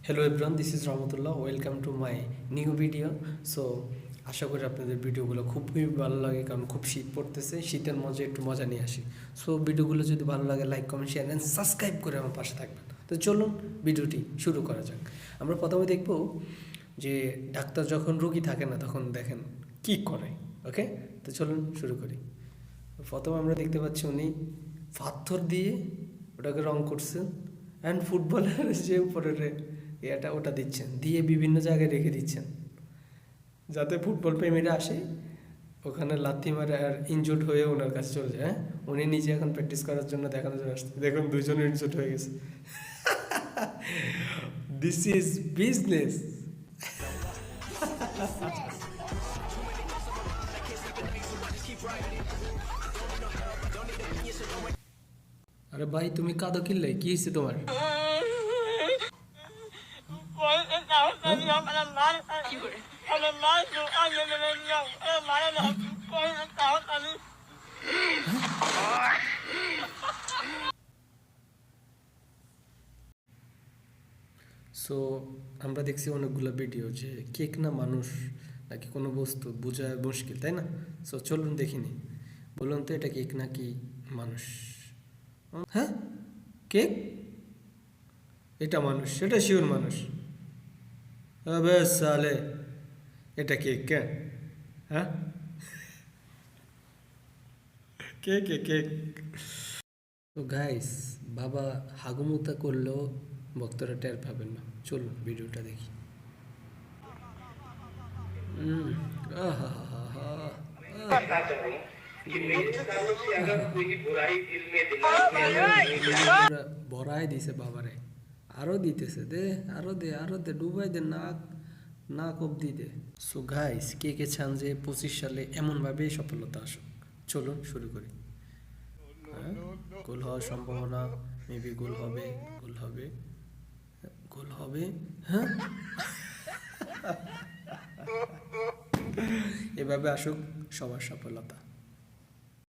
Hello everyone, this is Rahmatullah. Welcome to my new video. So আশা করি আপনাদের ভিডিওগুলো খুবই ভালো লাগে, কারণ খুব শীত পড়তেছে, শীতের মজা একটু মজা নিয়ে আসি। সো ভিডিওগুলো যদি ভালো লাগে, like comment share and subscribe করে আমার পাশে থাকবেন। তো চলুন ভিডিওটি শুরু করা যাক। আমরা প্রথমে দেখব যে ডাক্তার যখন রুগী থাকে না তখন দেখেন কি করে। ওকে, তো চলুন শুরু করি। প্রথমে আমরা দেখতে পাচ্ছি উনি পাথর দিয়ে ওটাকে রং করছেন, অ্যান্ড ফুটবলের যে উপরের এটা ওটা দিচ্ছেন, দিয়ে বিভিন্ন জায়গায় রেখে দিচ্ছেন যাতে ফুটবল প্রেমীরা আসে ওখানে লাথি মারে আর ইনজুর্ড হয়ে ওনার কাছে চলে যায়। উনি নিজে এখন প্র্যাকটিস করার জন্য দেখানোর জন্য আসছে। দেখুন দুজন ইনজুর্ড হয়ে গেছে। This is business. আরে ভাই, তুমি কাঁদো কিনলে, কি হয়েছে তোমার? সো আমরা দেখছি অনেকগুলো ভিডিও যে কেক না মানুষ নাকি কোনো বস্তু বোঝা মুশকিল, তাই না? সো চলুন দেখিনি, বলুন তো এটা কেক নাকি মানুষ? হ্যাঁ, কেক এটা মানুষ, সেটা শিওর মানুষ। আবে সালে, এটা কেক কেন? হ্যাঁ, কেক কেক। তো গাইস, বাবা হাগুমুতা করলেও ভক্তরা টের পাবেন না। চলুন ভিডিওটা দেখি। ভরাই দিছে বাবারে, আরো দিতেছে, দে আরো দে আরো দে, ডুবাই দে, নাক নাক অব্দি দে। সো গাইস, কে কে চান যে 25 সালে এমনভাবে সফলতা আসুক? চলুন শুরু করি। হ্যাঁ, গোল হওয়ার সম্ভাবনা, মেবি গোল হবে, গোল হবে, গোল হবে। হ্যাঁ, এভাবে আসুক সবার সফলতা।